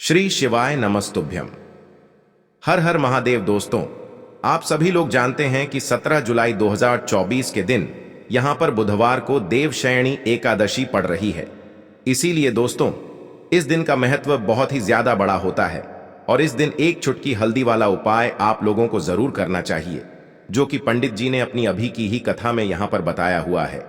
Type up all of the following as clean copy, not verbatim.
श्री शिवाय नमस्तुभ्यम। हर हर महादेव। दोस्तों, आप सभी लोग जानते हैं कि 17 जुलाई 2024 के दिन यहां पर बुधवार को देवशयनी एकादशी पड़ रही है। इसीलिए दोस्तों, इस दिन का महत्व बहुत ही ज्यादा बड़ा होता है और इस दिन एक चुटकी हल्दी वाला उपाय आप लोगों को जरूर करना चाहिए, जो कि पंडित जी ने अपनी अभी की ही कथा में यहां पर बताया हुआ है।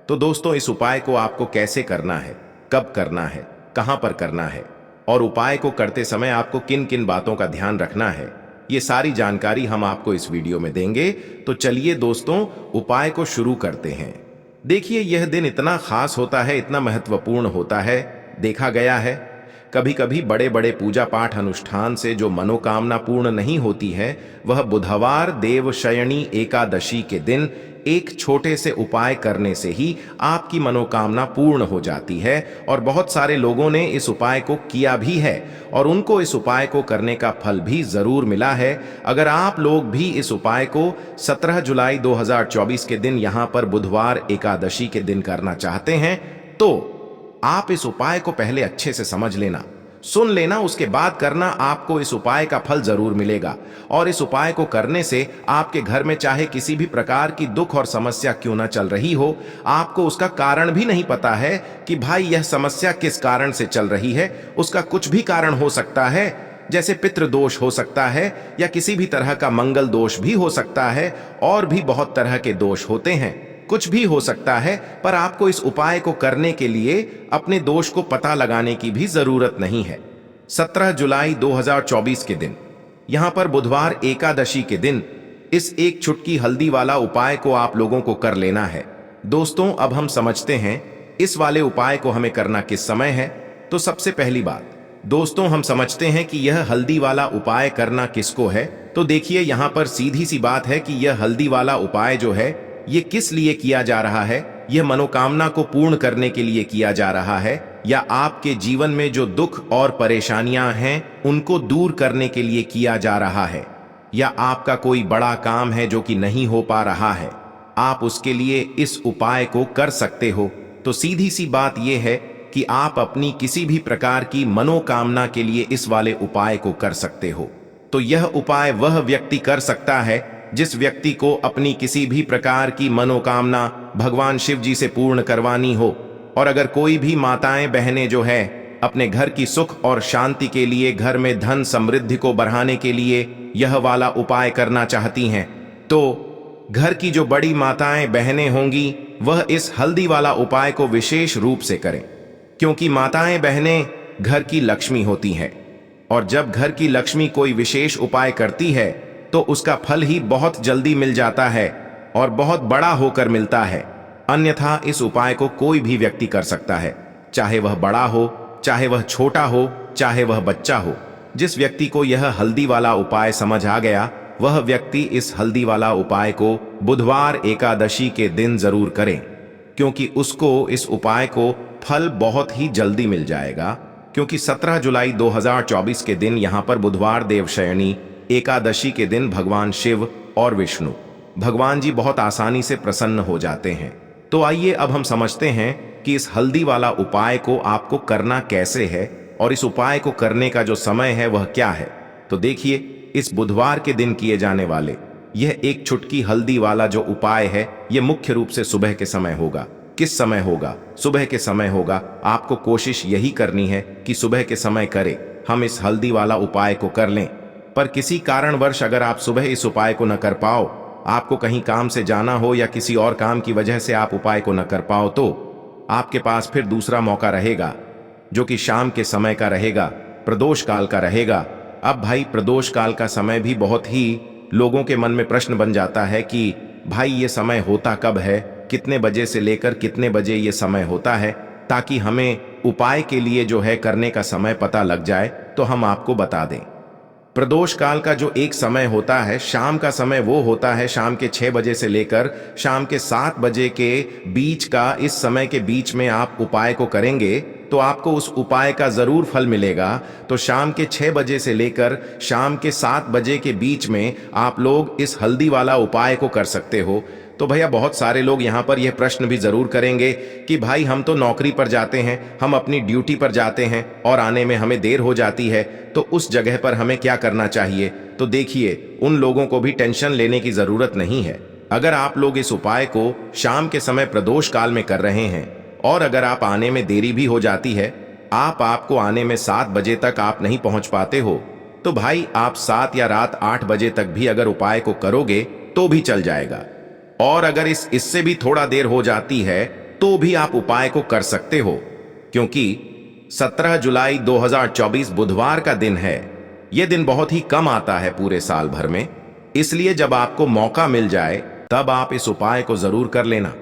तो दोस्तों, इस उपाय को आपको कैसे करना है, कब करना है, कहां पर करना है और उपाय को करते समय आपको किन किन बातों का ध्यान रखना है, ये सारी जानकारी हम आपको इस वीडियो में देंगे। तो चलिए दोस्तों, उपाय को शुरू करते हैं। देखिए, यह दिन इतना खास होता है, इतना महत्वपूर्ण होता है। देखा गया है कभी कभी बड़े बड़े पूजा पाठ अनुष्ठान से जो मनोकामना पूर्ण नहीं होती है, वह बुधवार देवशयनी एकादशी के दिन एक छोटे से उपाय करने से ही आपकी मनोकामना पूर्ण हो जाती है। और बहुत सारे लोगों ने इस उपाय को किया भी है और उनको इस उपाय को करने का फल भी जरूर मिला है। अगर आप लोग भी इस उपाय को 17 जुलाई 2024 के दिन यहां पर बुधवार एकादशी के दिन करना चाहते हैं, तो आप इस उपाय को पहले अच्छे से समझ लेना, सुन लेना, उसके बाद करना। आपको इस उपाय का फल जरूर मिलेगा और इस उपाय को करने से आपके घर में चाहे किसी भी प्रकार की दुख और समस्या क्यों ना चल रही हो, आपको उसका कारण भी नहीं पता है कि भाई यह समस्या किस कारण से चल रही है। उसका कुछ भी कारण हो सकता है, जैसे पितृदोष हो सकता है या किसी भी तरह का मंगल दोष भी हो सकता है, और भी बहुत तरह के दोष होते हैं। कुछ भी हो सकता है, पर आपको इस उपाय को करने के लिए अपने दोष को पता लगाने की भी जरूरत नहीं है। 17 जुलाई 2024 के दिन यहां पर बुधवार एकादशी के दिन इस एक चुटकी हल्दी वाला उपाय को आप लोगों को कर लेना है। दोस्तों, अब हम समझते हैं इस वाले उपाय को हमें करना किस समय है। तो सबसे पहली बात दोस्तों, हम समझते हैं कि यह हल्दी वाला उपाय करना किसको है। तो देखिए, यहां पर सीधी सी बात है कि यह हल्दी वाला उपाय जो है, ये किस लिए किया जा रहा है। यह मनोकामना को पूर्ण करने के लिए किया जा रहा है, या आपके जीवन में जो दुख और परेशानियां हैं उनको दूर करने के लिए किया जा रहा है, या आपका कोई बड़ा काम है जो कि नहीं हो पा रहा है, आप उसके लिए इस उपाय को कर सकते हो। तो सीधी सी बात यह है कि आप अपनी किसी भी प्रकार की मनोकामना के लिए इस वाले उपाय को कर सकते हो। तो यह उपाय वह व्यक्ति कर सकता है जिस व्यक्ति को अपनी किसी भी प्रकार की मनोकामना भगवान शिव जी से पूर्ण करवानी हो। और अगर कोई भी माताएं बहनें जो है अपने घर की सुख और शांति के लिए, घर में धन समृद्धि को बढ़ाने के लिए यह वाला उपाय करना चाहती हैं, तो घर की जो बड़ी माताएं बहनें होंगी वह इस हल्दी वाला उपाय को विशेष रूप से करें, क्योंकि माताएं बहनें घर की लक्ष्मी होती हैं और जब घर की लक्ष्मी कोई विशेष उपाय करती है तो उसका फल ही बहुत जल्दी मिल जाता है और बहुत बड़ा होकर मिलता है। अन्यथा इस उपाय को कोई भी व्यक्ति कर सकता है, चाहे वह बड़ा हो, चाहे वह छोटा हो, चाहे वह बच्चा हो। जिस व्यक्ति को यह हल्दी वाला उपाय समझ आ गया, वह व्यक्ति इस हल्दी वाला उपाय को बुधवार एकादशी के दिन जरूर करें, क्योंकि उसको इस उपाय को फल बहुत ही जल्दी मिल जाएगा। क्योंकि 17 जुलाई 2024 के दिन यहां पर बुधवार देवशयनी एकादशी के दिन भगवान शिव और विष्णु भगवान जी बहुत आसानी से प्रसन्न हो जाते हैं। तो आइए अब हम समझते हैं कि इस हल्दी वाला उपाय को आपको करना कैसे है और इस उपाय को करने का जो समय है वह क्या है। तो देखिए, इस बुधवार के दिन किए जाने वाले यह एक चुटकी हल्दी वाला जो उपाय है, यह मुख्य रूप से सुबह के समय होगा। किस समय होगा? सुबह के समय होगा। आपको कोशिश यही करनी है कि सुबह के समय करें, हम इस हल्दी वाला उपाय को कर लें। पर किसी कारणवश अगर आप सुबह इस उपाय को न कर पाओ, आपको कहीं काम से जाना हो या किसी और काम की वजह से आप उपाय को न कर पाओ, तो आपके पास फिर दूसरा मौका रहेगा, जो कि शाम के समय का रहेगा, प्रदोष काल का रहेगा। अब भाई, प्रदोष काल का समय भी बहुत ही लोगों के मन में प्रश्न बन जाता है कि भाई ये समय होता कब है, कितने बजे से लेकर कितने बजे ये समय होता है, ताकि हमें उपाय के लिए जो है करने का समय पता लग जाए। तो हम आपको बता दें, प्रदोष काल का जो एक समय होता है, शाम का समय, वो होता है शाम के 6 बजे से लेकर शाम के 7 बजे के बीच का। इस समय के बीच में आप उपाय को करेंगे तो आपको उस उपाय का जरूर फल मिलेगा। तो शाम के 6 बजे से लेकर शाम के 7 बजे के बीच में आप लोग इस हल्दी वाला उपाय को कर सकते हो। तो भैया बहुत सारे लोग यहाँ पर यह प्रश्न भी जरूर करेंगे कि भाई हम तो नौकरी पर जाते हैं, हम अपनी ड्यूटी पर जाते हैं और आने में हमें देर हो जाती है, तो उस जगह पर हमें क्या करना चाहिए। तो देखिए, उन लोगों को भी टेंशन लेने की जरूरत नहीं है। अगर आप लोग इस उपाय को शाम के समय प्रदोष काल में कर रहे हैं और अगर आप आने में देरी भी हो जाती है, आपको आने में 7 बजे तक आप नहीं पहुंच पाते हो, तो भाई आप 7 या रात 8 बजे तक भी अगर उपाय को करोगे तो भी चल जाएगा। और अगर इससे भी थोड़ा देर हो जाती है तो भी आप उपाय को कर सकते हो, क्योंकि 17 जुलाई 2024 बुधवार का दिन है। यह दिन बहुत ही कम आता है पूरे साल भर में, इसलिए जब आपको मौका मिल जाए तब आप इस उपाय को जरूर कर लेना।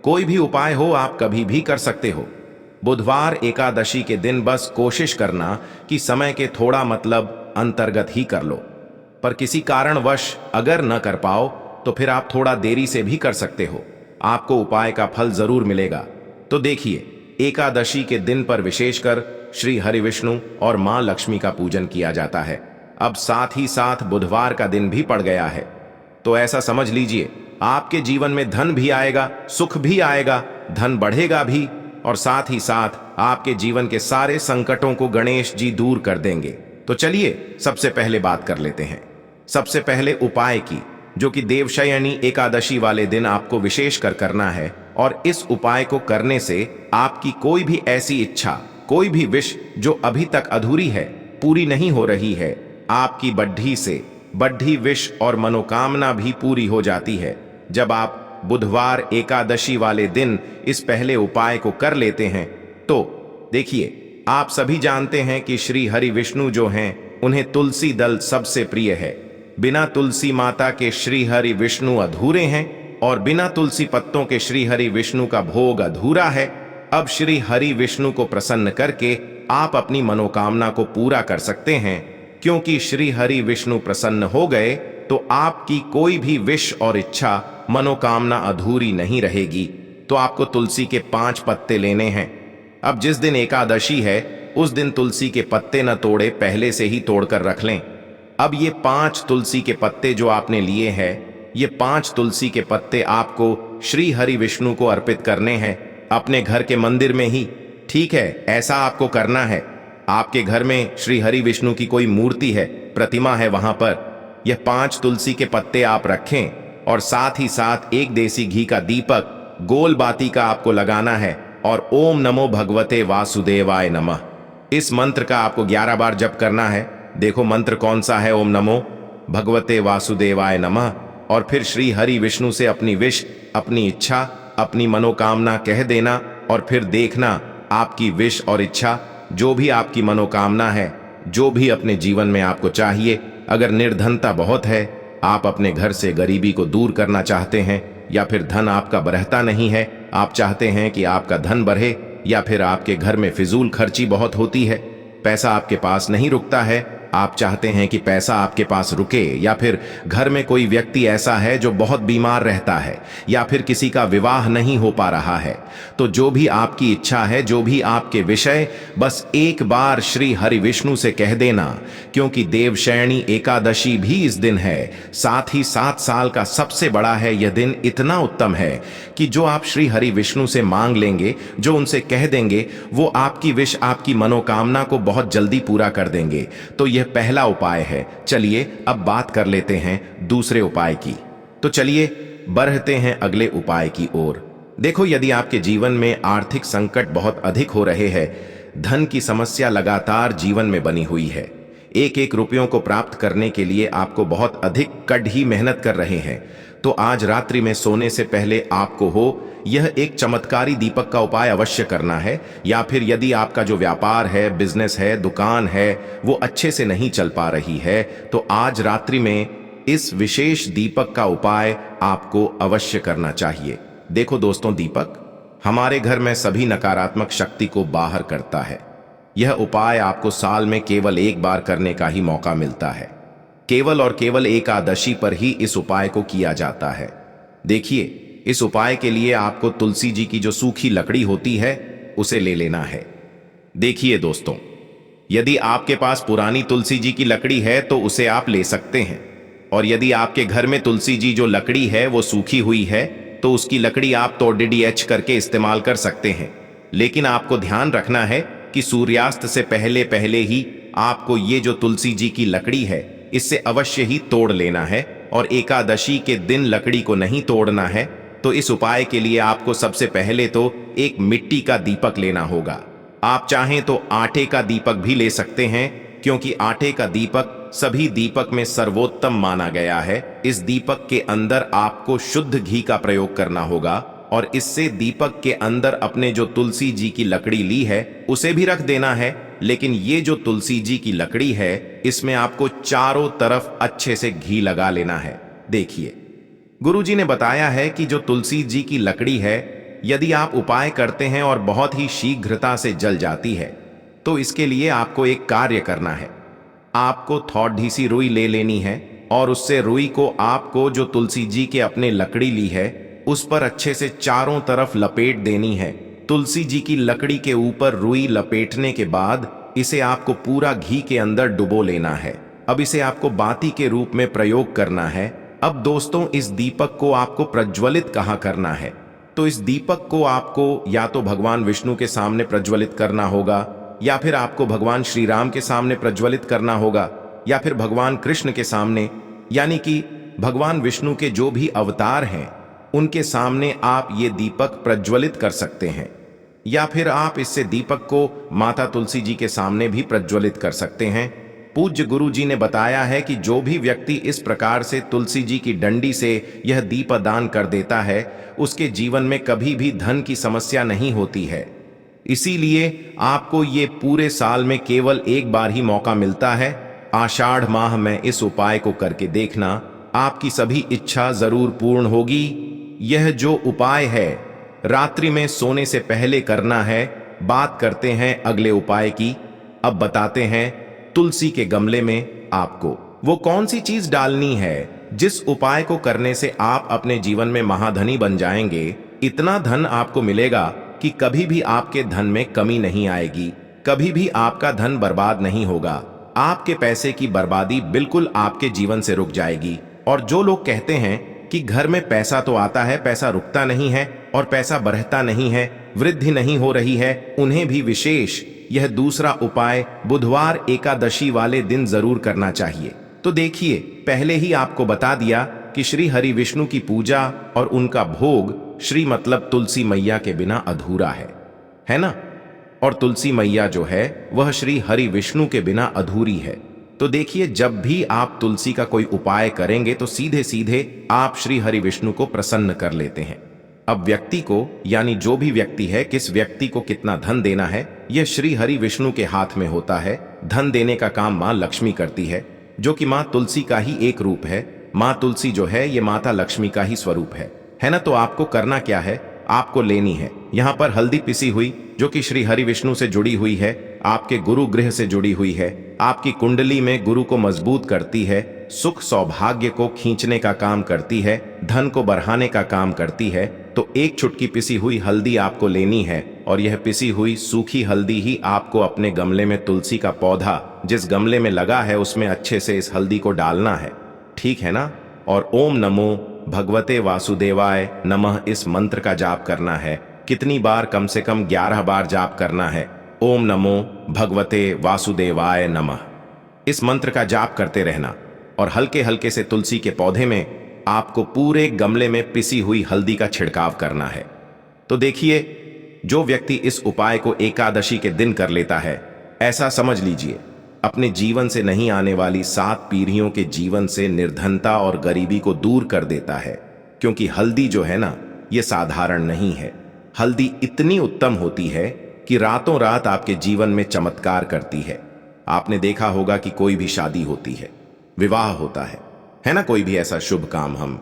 कोई भी उपाय हो आप कभी भी कर सकते हो। बुधवार एकादशी के दिन बस कोशिश करना कि समय के थोड़ा मतलब अंतर्गत ही कर लो, पर किसी कारणवश अगर न कर पाओ तो फिर आप थोड़ा देरी से भी कर सकते हो, आपको उपाय का फल जरूर मिलेगा। तो देखिए, एकादशी के दिन पर विशेषकर श्री हरि विष्णु और मां लक्ष्मी का पूजन किया जाता है। अब साथ ही साथ बुधवार का दिन भी पड़ गया है, तो ऐसा समझ लीजिए आपके जीवन में धन भी आएगा, सुख भी आएगा, धन बढ़ेगा भी, और साथ ही साथ आपके जीवन के सारे संकटों को गणेश जी दूर कर देंगे। तो चलिए सबसे पहले बात कर लेते हैं। सबसे पहले उपाय की, जो कि देवशयनी एकादशी वाले दिन आपको विशेष कर करना है। और इस उपाय को करने से आपकी कोई भी ऐसी इच्छा, कोई भी विश जो अभी तक अधूरी है, पूरी नहीं हो रही है, आपकी बढ़ी विश और मनोकामना भी पूरी हो जाती है जब आप बुधवार एकादशी वाले दिन इस पहले उपाय को कर लेते हैं। तो देखिए, आप सभी जानते हैं कि श्री हरि विष्णु जो हैं, उन्हें तुलसी दल सबसे प्रिय है। बिना तुलसी माता के श्री हरि विष्णु अधूरे हैं और बिना तुलसी पत्तों के श्री हरि विष्णु का भोग अधूरा है। अब श्री हरि विष्णु को प्रसन्न करके आप अपनी मनोकामना को पूरा कर सकते हैं, क्योंकि श्री हरि विष्णु प्रसन्न हो गए तो आपकी कोई भी विश और इच्छा, मनोकामना अधूरी नहीं रहेगी। तो आपको तुलसी के 5 पत्ते लेने हैं। अब जिस दिन एकादशी है उस दिन तुलसी के पत्ते न तोड़े, पहले से ही तोड़कर रख लें। अब ये 5 तुलसी के पत्ते जो आपने लिए हैं, ये 5 तुलसी के पत्ते आपको श्री हरि विष्णु को अर्पित करने हैं, अपने घर के मंदिर में ही। ठीक है, ऐसा आपको करना है। आपके घर में श्री हरि विष्णु की कोई मूर्ति है, प्रतिमा है, वहां पर यह 5 तुलसी के पत्ते आप रखें और साथ ही साथ एक देसी घी का दीपक गोल बाती का आपको लगाना है और ओम नमो भगवते वासुदेवाय नमः, इस मंत्र का आपको 11 बार जप करना है। देखो मंत्र कौन सा है, ओम नमो भगवते वासुदेवाय नमः। और फिर श्री हरि विष्णु से अपनी विश, अपनी इच्छा, अपनी मनोकामना कह देना और फिर देखना आपकी विश और इच्छा, जो भी आपकी मनोकामना है, जो भी अपने जीवन में आपको चाहिए। अगर निर्धनता बहुत है, आप अपने घर से गरीबी को दूर करना चाहते हैं, या फिर धन आपका बढ़ता नहीं है, आप चाहते हैं कि आपका धन बढ़े, या फिर आपके घर में फिजूल खर्ची बहुत होती है, पैसा आपके पास नहीं रुकता है, आप चाहते हैं कि पैसा आपके पास रुके, या फिर घर में कोई व्यक्ति ऐसा है जो बहुत बीमार रहता है, या फिर किसी का विवाह नहीं हो पा रहा है, तो जो भी आपकी इच्छा है, जो भी आपके विषय, बस एक बार श्री हरि विष्णु से कह देना, क्योंकि देवशयनी एकादशी भी इस दिन है। साथ ही 7 साल का सबसे बड़ा है यह दिन, इतना उत्तम है कि जो आप श्री हरि विष्णु से मांग लेंगे, जो उनसे कह देंगे, वो आपकी विश, आपकी मनोकामना को बहुत जल्दी पूरा कर देंगे। तो यह पहला उपाय है। चलिए अब बात कर लेते हैं दूसरे उपाय की। तो चलिए बढ़ते हैं अगले उपाय की ओर। देखो, यदि आपके जीवन में आर्थिक संकट बहुत अधिक हो रहे हैं, धन की समस्या लगातार जीवन में बनी हुई है, एक एक रुपयों को प्राप्त करने के लिए आपको बहुत अधिक कड़ी मेहनत कर रहे हैं, तो आज रात्रि में सोने से पहले आपको यह एक चमत्कारी दीपक का उपाय अवश्य करना है। या फिर यदि आपका जो व्यापार है, बिजनेस है, दुकान है, वो अच्छे से नहीं चल पा रही है, तो आज रात्रि में इस विशेष दीपक का उपाय आपको अवश्य करना चाहिए। देखो दोस्तों, दीपक हमारे घर में सभी नकारात्मक शक्ति को बाहर करता है। यह उपाय आपको साल में केवल एक बार करने का ही मौका मिलता है। केवल और केवल एकादशी पर ही इस उपाय को किया जाता है। देखिए, इस उपाय के लिए आपको तुलसी जी की जो सूखी लकड़ी होती है उसे ले लेना है। देखिए दोस्तों, यदि आपके पास पुरानी तुलसी जी की लकड़ी है तो उसे आप ले सकते हैं, और यदि आपके घर में तुलसी जी जो लकड़ी है वो सूखी हुई है तो उसकी लकड़ी आप तो DDH करके इस्तेमाल कर सकते हैं। लेकिन आपको ध्यान रखना है कि सूर्यास्त से पहले पहले ही आपको ये जो तुलसी जी की लकड़ी है इससे अवश्य ही तोड़ लेना है, और एकादशी के दिन लकड़ी को नहीं तोड़ना है। तो इस उपाय के लिए आपको सबसे पहले तो एक मिट्टी का दीपक लेना होगा। आप चाहें तो आटे का दीपक भी ले सकते हैं, क्योंकि आटे का दीपक सभी दीपक में सर्वोत्तम माना गया है। इस दीपक के अंदर आपको शुद्ध घी का प्रयोग करना होगा, और इससे दीपक के अंदर अपने जो तुलसी जी की लकड़ी ली है उसे भी रख देना है। लेकिन ये जो तुलसी जी की लकड़ी है इसमें आपको चारों तरफ अच्छे से घी लगा लेना है। देखिए, गुरुजी ने बताया है कि जो तुलसी जी की लकड़ी है यदि आप उपाय करते हैं और बहुत ही शीघ्रता से जल जाती है तो इसके लिए आपको एक कार्य करना है। आपको थोड़ी सी रुई ले लेनी है और उससे रुई को आपको जो तुलसी जी के अपने लकड़ी ली है उस पर अच्छे से चारों तरफ लपेट देनी है। तुलसी जी की लकड़ी के ऊपर रुई लपेटने के बाद इसे आपको पूरा घी के अंदर डुबो लेना है। अब इसे आपको बाती के रूप में प्रयोग करना है। अब दोस्तों, इस दीपक को आपको प्रज्वलित कहाँ करना है? तो इस दीपक को आपको या तो भगवान विष्णु के सामने प्रज्वलित करना होगा, या फिर आपको भगवान श्री राम के सामने प्रज्वलित करना होगा, या फिर भगवान कृष्ण के सामने, यानी कि भगवान विष्णु के जो भी अवतार हैं उनके सामने आप ये दीपक प्रज्वलित कर सकते हैं। या फिर आप इससे दीपक को माता तुलसी जी के सामने भी प्रज्वलित कर सकते हैं। पूज्य गुरु जी ने बताया है कि जो भी व्यक्ति इस प्रकार से तुलसी जी की डंडी से यह दीपदान कर देता है उसके जीवन में कभी भी धन की समस्या नहीं होती है। इसीलिए आपको ये पूरे साल में केवल एक बार ही मौका मिलता है। आषाढ़ माह में इस उपाय को करके देखना, आपकी सभी इच्छा जरूर पूर्ण होगी। यह जो उपाय है रात्रि में सोने से पहले करना है। बात करते हैं अगले उपाय की। अब बताते हैं तुलसी के गमले में आपको वो कौन सी चीज डालनी है जिस उपाय को करने से आप अपने जीवन में महाधनी बन जाएंगे। इतना धन आपको मिलेगा कि कभी भी आपके धन में कमी नहीं आएगी, कभी भी आपका धन बर्बाद नहीं होगा। आपके पैसे की बर्बादी बिल्कुल आपके जीवन से रुक जाएगी। और जो लोग कहते हैं कि घर में पैसा तो आता है, पैसा रुकता नहीं है और पैसा बढ़ता नहीं है, वृद्धि नहीं हो रही है, उन्हें भी विशेष यह दूसरा उपाय बुधवार एकादशी वाले दिन जरूर करना चाहिए। तो देखिए, पहले ही आपको बता दिया कि श्री हरि विष्णु की पूजा और उनका भोग श्री मतलब तुलसी मैया के बिना अधूरा है ना? और तुलसी मैया जो है वह श्री हरि विष्णु के बिना अधूरी है। तो देखिए, जब भी आप तुलसी का कोई उपाय करेंगे तो सीधे सीधे आप श्री हरि विष्णु को प्रसन्न कर लेते हैं। अब व्यक्ति को, यानी जो भी व्यक्ति है, किस व्यक्ति को कितना धन देना है यह श्री हरि विष्णु के हाथ में होता है। धन देने का काम माँ लक्ष्मी करती है, जो कि माँ तुलसी का ही एक रूप है। माँ तुलसी जो है ये माता लक्ष्मी का ही स्वरूप है ना? तो आपको करना क्या है, आपको लेनी है यहाँ पर हल्दी पिसी हुई, जो कि श्री हरि विष्णु से जुड़ी हुई है, आपके गुरु गृह से जुड़ी हुई है, आपकी कुंडली में गुरु को मजबूत करती है, सुख सौभाग्य को खींचने का काम करती है, धन को बढ़ाने का काम करती है। तो एक चुटकी पिसी हुई हल्दी आपको लेनी है, और यह पिसी हुई सूखी हल्दी ही आपको अपने गमले में तुलसी का पौधा जिस गमले में लगा है उसमें अच्छे से इस हल्दी को डालना है, ठीक है ना? और ओम नमो भगवते वासुदेवाय नमः इस मंत्र का जाप करना है। कितनी बार? कम से कम 11 बार जाप करना है। ओम नमो भगवते वासुदेवाय नमः इस मंत्र का जाप करते रहना, और हल्के हल्के से तुलसी के पौधे में आपको पूरे गमले में पिसी हुई हल्दी का छिड़काव करना है। तो देखिए, जो व्यक्ति इस उपाय को एकादशी के दिन कर लेता है, ऐसा समझ लीजिए अपने जीवन से नहीं आने वाली 7 पीढ़ियों के जीवन से निर्धनता और गरीबी को दूर कर देता है। क्योंकि हल्दी जो है ना, ये साधारण नहीं है। हल्दी इतनी उत्तम होती है कि रातों रात आपके जीवन में चमत्कार करती है। आपने देखा होगा कि कोई भी शादी होती है, विवाह होता है ना? कोई भी ऐसा शुभ काम हम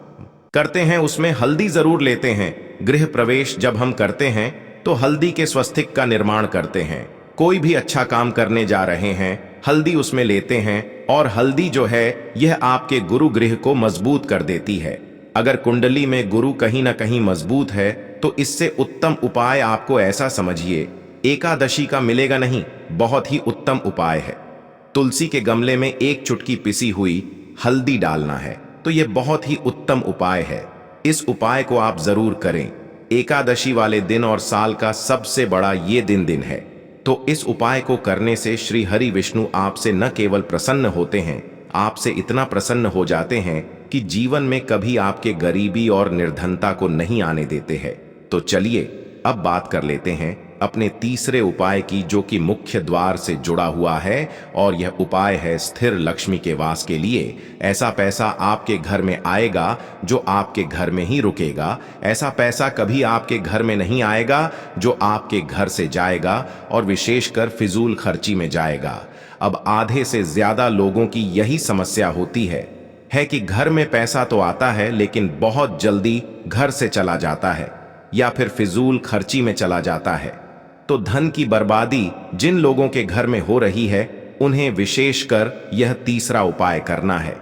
करते हैं उसमें हल्दी जरूर लेते हैं। गृह प्रवेश जब हम करते हैं तो हल्दी के स्वस्तिक का निर्माण करते हैं। कोई भी अच्छा काम करने जा रहे हैं, हल्दी उसमें लेते हैं, और हल्दी जो है यह आपके गुरु गृह को मजबूत कर देती है। अगर कुंडली में गुरु कहीं ना कहीं मजबूत है तो इससे उत्तम उपाय आपको ऐसा समझिए एकादशी का मिलेगा नहीं, बहुत ही उत्तम उपाय है। तुलसी के गमले में एक चुटकी पिसी हुई हल्दी डालना है। तो यह बहुत ही उत्तम उपाय है। इस उपाय को आप जरूर करें। एकादशी वाले दिन और साल का सबसे बड़ा ये दिन है। तो इस उपाय को करने से श्री हरि विष्णु आपसे न केवल प्रसन्न होते हैं, आपसे इतना प्रसन्न हो जाते हैं कि जीवन में कभी आपके गरीबी और निर्धनता को नहीं आने देते हैं। तो चलिए अब बात कर लेते हैं अपने तीसरे उपाय की, जो कि मुख्य द्वार से जुड़ा हुआ है। और यह उपाय है स्थिर लक्ष्मी के वास के लिए। ऐसा पैसा आपके घर में आएगा जो आपके घर में ही रुकेगा। ऐसा पैसा कभी आपके घर में नहीं आएगा जो आपके घर से जाएगा और विशेषकर फिजूल खर्ची में जाएगा। अब आधे से ज्यादा लोगों की यही समस्या होती है कि घर में पैसा तो आता है लेकिन बहुत जल्दी घर से चला जाता है या फिर फिजूल खर्ची में चला जाता है। तो धन की बर्बादी जिन लोगों के घर में हो रही है उन्हें विशेषकर यह तीसरा उपाय करना है।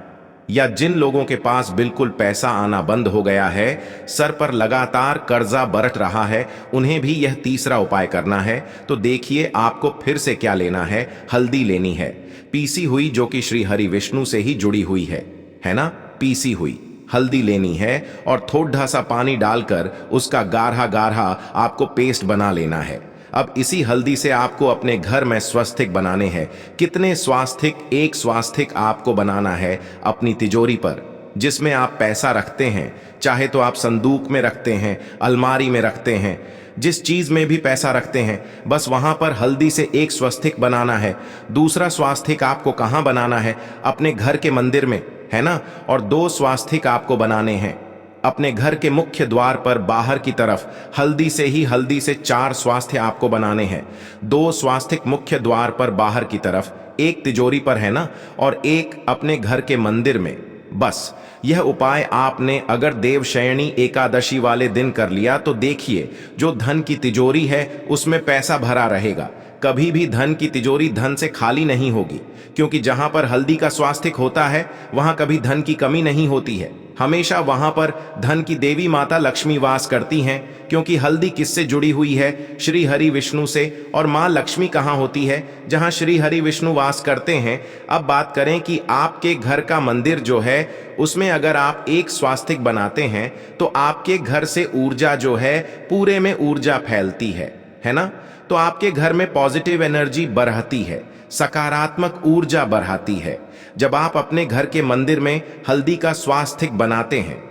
या जिन लोगों के पास बिल्कुल पैसा आना बंद हो गया है, सर पर लगातार कर्जा बरत रहा है, उन्हें भी यह तीसरा उपाय करना है। तो देखिए आपको फिर से क्या लेना है। हल्दी लेनी है, पीसी हुई, जो कि श्री हरि विष्णु से ही जुड़ी हुई है ना। पीसी हुई हल्दी लेनी है और थोड़ा सा पानी डालकर उसका गाढ़ा गाढ़ा आपको पेस्ट बना लेना है। अब इसी हल्दी से आपको अपने घर में स्वास्तिक बनाने हैं। कितने स्वास्तिक? एक स्वास्तिक आपको बनाना है अपनी तिजोरी पर, जिसमें आप पैसा रखते हैं। चाहे तो आप संदूक में रखते हैं, अलमारी में रखते हैं, जिस चीज में भी पैसा रखते हैं, बस वहां पर हल्दी से एक स्वास्तिक बनाना है। दूसरा स्वास्तिक आपको कहां बनाना है? अपने घर के मंदिर में, है ना। और 2 स्वास्तिक आपको बनाने हैं अपने घर के मुख्य द्वार पर बाहर की तरफ। हल्दी से 4 स्वास्तिक आपको बनाने हैं। 2 स्वास्तिक मुख्य द्वार पर बाहर की तरफ, एक तिजोरी पर, है ना, और एक अपने घर के मंदिर में। बस यह उपाय आपने अगर देवशयनी एकादशी वाले दिन कर लिया तो देखिए जो धन की तिजोरी है उसमें पैसा भरा रहेगा। कभी भी धन की तिजोरी धन से खाली नहीं होगी, क्योंकि जहां पर हल्दी का स्वास्तिक होता है वहां कभी धन की कमी नहीं होती है। हमेशा वहां पर धन की देवी माता लक्ष्मी वास करती हैं, क्योंकि हल्दी किससे जुड़ी हुई है? श्री हरि विष्णु से। और मां लक्ष्मी कहां होती है? जहां श्री हरि विष्णु वास करते हैं। अब बात करें कि आपके घर का मंदिर जो है उसमें अगर आप एक स्वास्तिक बनाते हैं तो आपके घर से ऊर्जा जो है पूरे में ऊर्जा फैलती है ना। तो आपके घर में पॉजिटिव एनर्जी बढ़ती है, सकारात्मक ऊर्जा बढ़ाती है। जब आप अपने घर के मंदिर में हल्दी का स्वास्तिक बनाते हैं,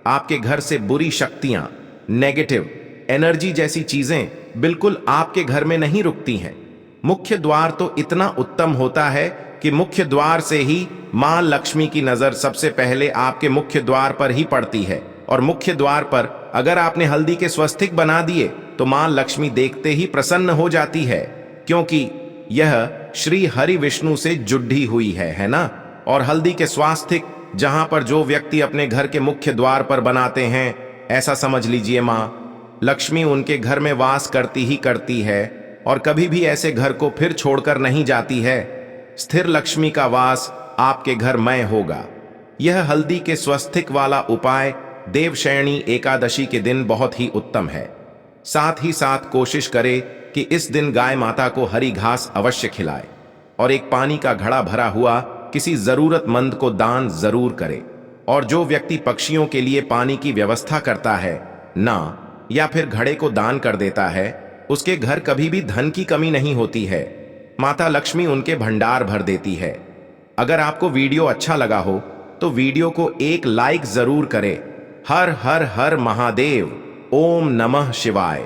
आपके घर से बुरी शक्तियां, नेगेटिव एनर्जी जैसी चीजें बिल्कुल आपके घर में नहीं रुकती हैं। मुख्य द्वार तो इतना उत्तम होता है कि मुख्य द्वार से ही मां लक्ष्मी की नजर सबसे पहले आपके मुख्य द्वार पर ही पड़ती है। और मुख्य द्वार पर अगर आपने हल्दी के स्वास्तिक बना दिए तो मां लक्ष्मी देखते ही प्रसन्न हो जाती है, क्योंकि यह श्री हरि विष्णु से जुड़ी हुई है ना। और हल्दी के स्वास्तिक जहां पर जो व्यक्ति अपने घर के मुख्य द्वार पर बनाते हैं, ऐसा समझ लीजिए मां लक्ष्मी उनके घर में वास करती ही करती है और कभी भी ऐसे घर को फिर छोड़कर नहीं जाती है। स्थिर लक्ष्मी का वास आपके घर में होगा। यह हल्दी के स्वास्तिक वाला उपाय देवशयनी एकादशी के दिन बहुत ही उत्तम है। साथ ही साथ कोशिश करे कि इस दिन गाय माता को हरी घास अवश्य खिलाए और एक पानी का घड़ा भरा हुआ किसी जरूरतमंद को दान जरूर करे। और जो व्यक्ति पक्षियों के लिए पानी की व्यवस्था करता है ना, या फिर घड़े को दान कर देता है, उसके घर कभी भी धन की कमी नहीं होती है। माता लक्ष्मी उनके भंडार भर देती है। अगर आपको वीडियो अच्छा लगा हो तो वीडियो को एक लाइक जरूर करें। हर हर हर महादेव। ओम नमः शिवाय।